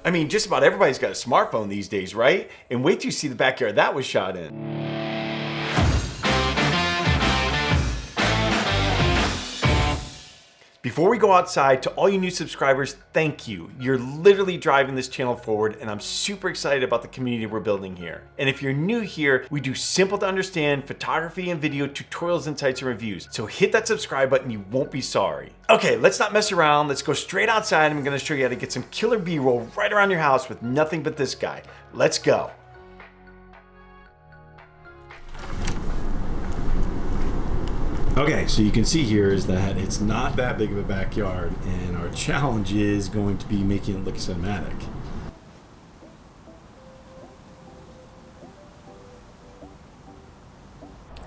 I mean, just about everybody's got a smartphone these days, right? And wait till you see the backyard that was shot in. Before we go outside, to all you new subscribers, thank you. You're literally driving this channel forward, and I'm super excited about the community we're building here. And if you're new here, we do simple to understand photography and video tutorials, insights, and reviews. So hit that subscribe button, you won't be sorry. Okay, let's not mess around. Let's go straight outside, and I'm gonna show you how to get some killer B-roll right around your house with nothing but this guy. Let's go. Okay, so you can see here is that it's not that big of a backyard, and our challenge is going to be making it look cinematic.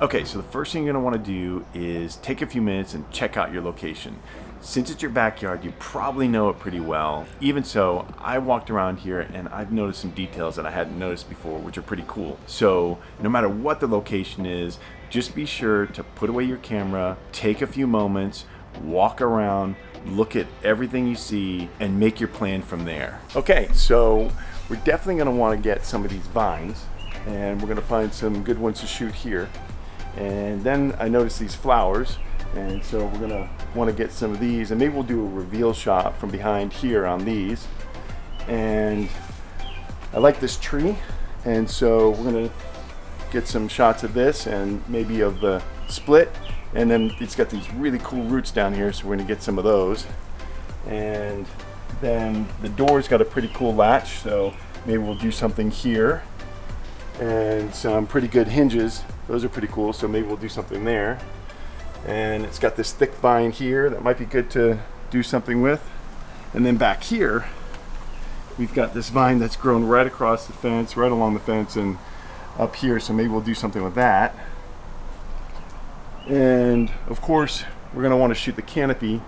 Okay, so the first thing you're gonna wanna do is take a few minutes and check out your location. Since it's your backyard, you probably know it pretty well. Even so, I walked around here and I've noticed some details that I hadn't noticed before, which are pretty cool. So no matter what the location is, just be sure to put away your camera, take a few moments, walk around, look at everything you see, and make your plan from there. Okay, so we're definitely gonna wanna get some of these vines, and we're gonna find some good ones to shoot here. And then I noticed these flowers, and so we're gonna want to get some of these, and maybe we'll do a reveal shot from behind here on these. And I like this tree, and so we're gonna get some shots of this and maybe of the split. And then it's got these really cool roots down here, so we're gonna get some of those. And then the door's got a pretty cool latch, so maybe we'll do something here. And some pretty good hinges, those are pretty cool, so maybe we'll do something there. And it's got this thick vine here that might be good to do something with. And then back here, we've got this vine that's grown right across the fence, right along the fence and up here, so maybe we'll do something with that. And of course, we're gonna wanna shoot the canopy,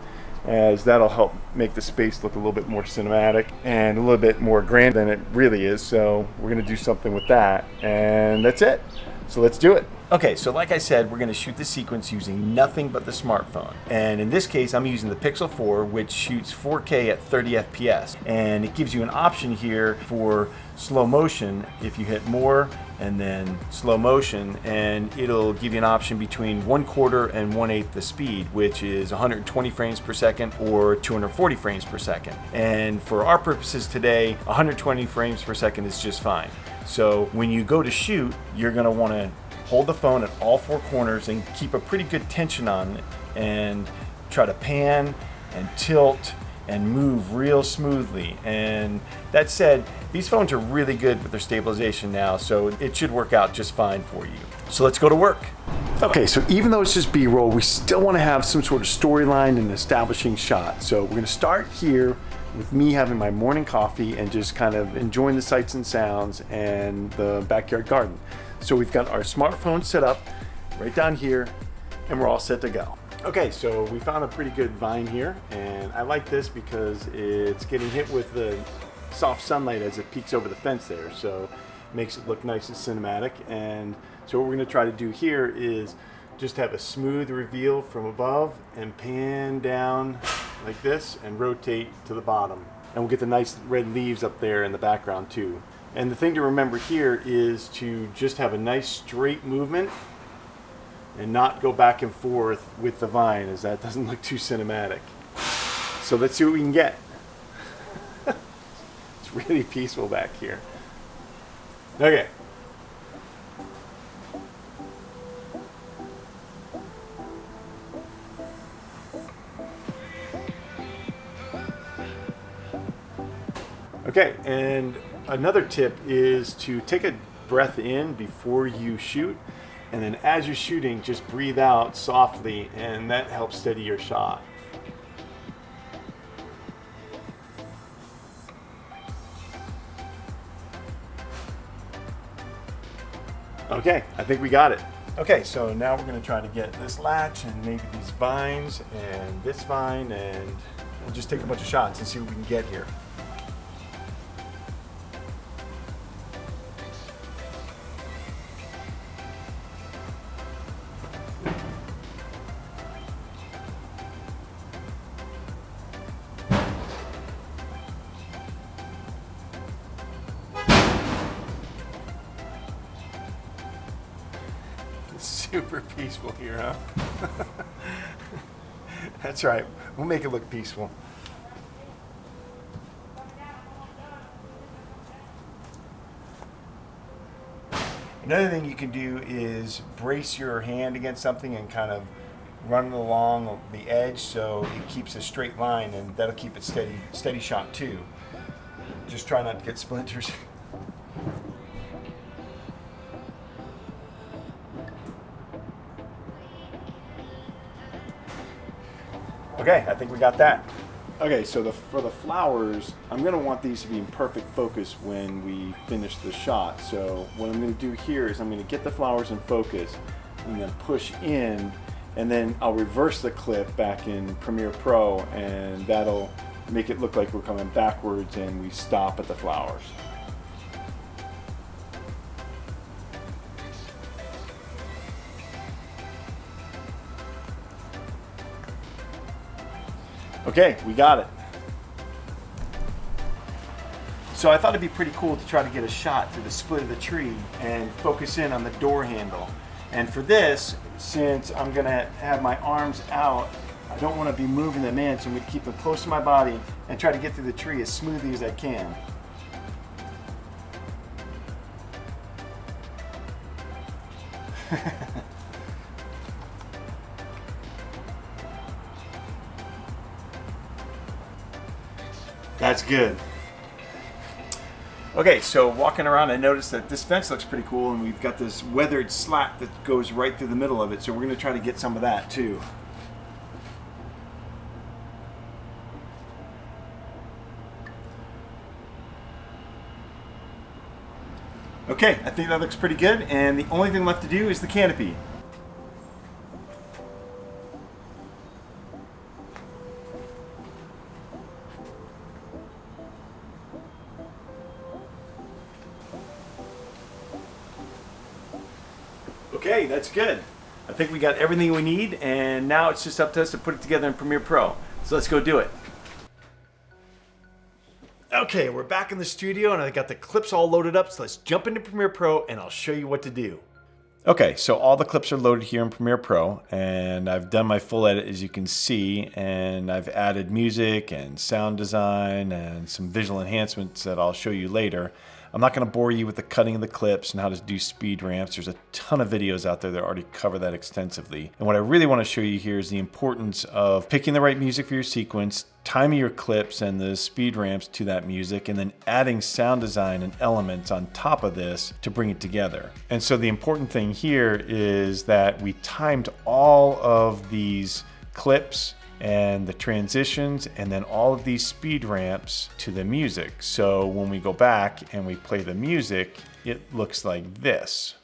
as that'll help make the space look a little bit more cinematic and a little bit more grand than it really is. So we're gonna do something with that, and that's it. So let's do it. Okay, so like I said, we're gonna shoot the sequence using nothing but the smartphone. And in this case, I'm using the Pixel 4, which shoots 4K at 30 FPS. And it gives you an option here for slow motion. If you hit more and then slow motion, and it'll give you an option between 1/4 and 1/8 the speed, which is 120 frames per second or 240 frames per second. And for our purposes today, 120 frames per second is just fine. So when you go to shoot, you're gonna wanna hold the phone at all four corners and keep a pretty good tension on it, and try to pan and tilt and move real smoothly. And that said, these phones are really good with their stabilization now, so it should work out just fine for you. So let's go to work. Okay, so even though it's just B-roll, we still want to have some sort of storyline and establishing shot. So we're going to start here with me having my morning coffee and just kind of enjoying the sights and sounds and the backyard garden. So we've got our smartphone set up right down here, and we're all set to go. Okay, so we found a pretty good vine here, and I like this because it's getting hit with the soft sunlight as it peeks over the fence there, so it makes it look nice and cinematic. And so what we're going to try to do here is just have a smooth reveal from above and pan down like this and rotate to the bottom. And we'll get the nice red leaves up there in the background too. And the thing to remember here is to just have a nice straight movement and not go back and forth with the vine, as that doesn't look too cinematic. So let's see what we can get. It's really peaceful back here. Okay. Okay, and another tip is to take a breath in before you shoot, and then as you're shooting, just breathe out softly, and that helps steady your shot. Okay, I think we got it. Okay, so now we're gonna try to get this latch and maybe these vines and this vine, and we'll just take a bunch of shots and see what we can get here. super peaceful here, huh? That's right. We'll make it look peaceful. Another thing you can do is brace your hand against something and kind of run it along the edge so it keeps a straight line, and that'll keep it steady shot too. Just try not to get splinters. Okay, I think we got that. Okay, so for the flowers, I'm gonna want these to be in perfect focus when we finish the shot. So what I'm gonna do here is I'm gonna get the flowers in focus and then push in, and then I'll reverse the clip back in Premiere Pro, and that'll make it look like we're coming backwards and we stop at the flowers. Okay, we got it. So I thought it'd be pretty cool to try to get a shot through the split of the tree and focus in on the door handle. And for this, since I'm gonna have my arms out, I don't want to be moving them in, so I'm gonna keep them close to my body and try to get through the tree as smoothly as I can. That's good. Okay, so walking around, I noticed that this fence looks pretty cool, and we've got this weathered slat that goes right through the middle of it, so we're going to try to get some of that too. Okay, I think that looks pretty good, and the only thing left to do is the canopy. Okay, that's good. I think we got everything we need, and now it's just up to us to put it together in Premiere Pro. So let's go do it. Okay, we're back in the studio, and I got the clips all loaded up, so let's jump into Premiere Pro and I'll show you what to do. Okay, so all the clips are loaded here in Premiere Pro, and I've done my full edit, as you can see, and I've added music and sound design and some visual enhancements that I'll show you later. I'm not going to bore you with the cutting of the clips and how to do speed ramps. There's a ton of videos out there that already cover that extensively. And what I really want to show you here is the importance of picking the right music for your sequence, timing your clips and the speed ramps to that music, and then adding sound design and elements on top of this to bring it together. And so the important thing here is that we timed all of these clips and the transitions and then all of these speed ramps to the music. So when we go back and we play the music, it looks like this.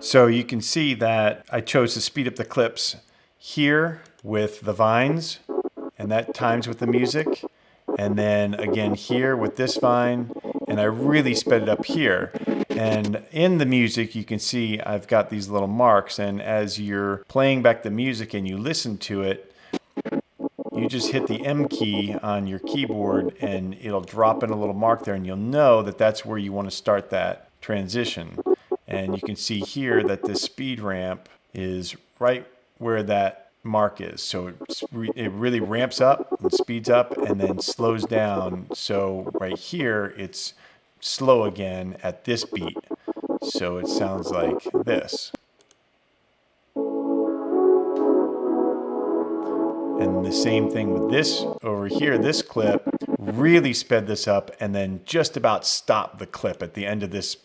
So you can see that I chose to speed up the clips here with the vines, and that times with the music. And then again here with this vine, and I really sped it up here. And in the music, you can see I've got these little marks, and as you're playing back the music and you listen to it, you just hit the M key on your keyboard and it'll drop in a little mark there, and you'll know that that's where you want to start that transition. And you can see here that this speed ramp is right where that mark is. So it really ramps up and speeds up and then slows down. So right here, it's slow again at this beat. So it sounds like this. And the same thing with this over here, this clip, really sped this up and then just about stopped the clip at the end of this.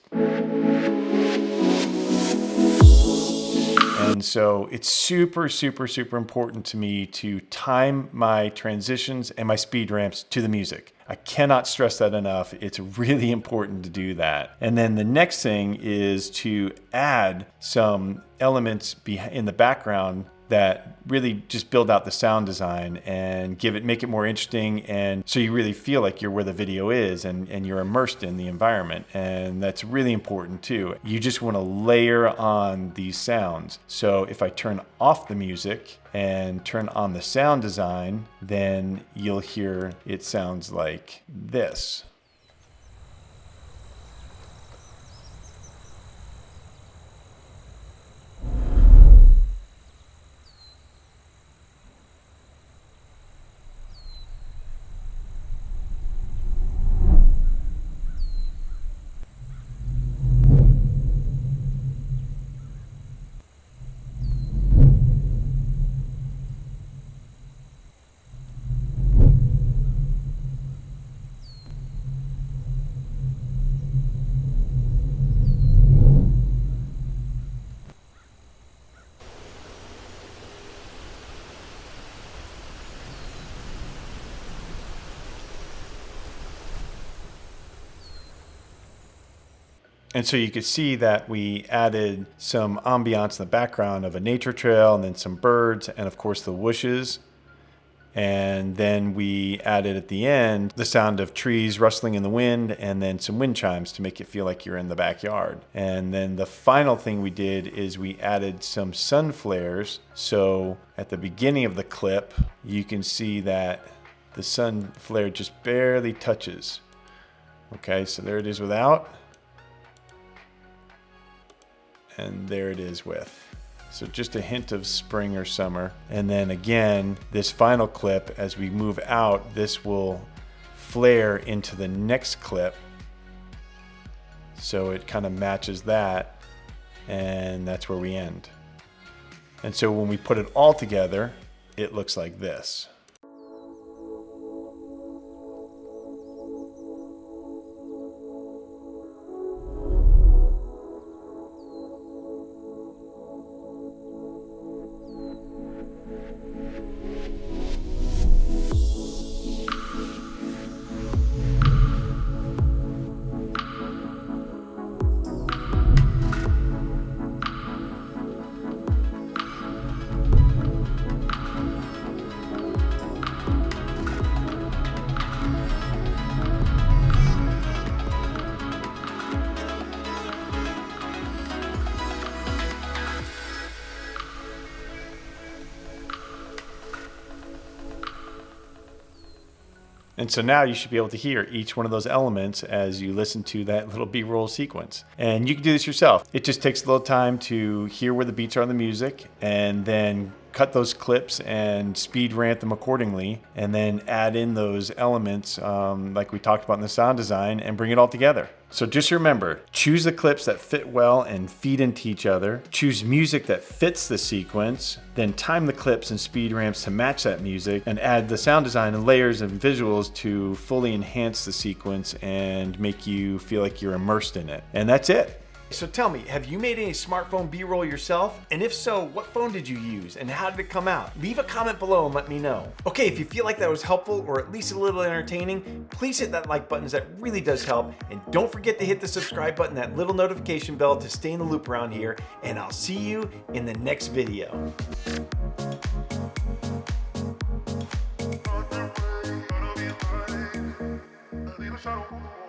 And so it's super, super, super important to me to time my transitions and my speed ramps to the music. I cannot stress that enough. It's really important to do that. And then the next thing is to add some elements in the background that really just build out the sound design and make it more interesting, and so you really feel like you're where the video is and you're immersed in the environment. And that's really important too. You just want to layer on these sounds. So if I turn off the music and turn on the sound design, then you'll hear it sounds like this. And so you could see that we added some ambiance in the background of a nature trail, and then some birds, and of course the whooshes. And then we added at the end the sound of trees rustling in the wind, and then some wind chimes to make it feel like you're in the backyard. And then the final thing we did is we added some sun flares. So at the beginning of the clip, you can see that the sun flare just barely touches. Okay, so there it is without. And there it is with. So just a hint of spring or summer. And then again, this final clip, as we move out, this will flare into the next clip. So it kind of matches that, and that's where we end. And so when we put it all together, it looks like this. And so now you should be able to hear each one of those elements as you listen to that little B-roll sequence. And you can do this yourself. It just takes a little time to hear where the beats are in the music, and then cut those clips and speed ramp them accordingly, and then add in those elements like we talked about in the sound design, and bring it all together. So just remember, choose the clips that fit well and feed into each other. Choose music that fits the sequence, then time the clips and speed ramps to match that music, and add the sound design and layers and visuals to fully enhance the sequence and make you feel like you're immersed in it. And that's it. So tell me, have you made any smartphone B-roll yourself? And if so, what phone did you use and how did it come out? Leave a comment below and let me know. Okay, if you feel like that was helpful or at least a little entertaining, please hit that like button, that really does help. And don't forget to hit the subscribe button, that little notification bell, to stay in the loop around here. And I'll see you in the next video. Shadow.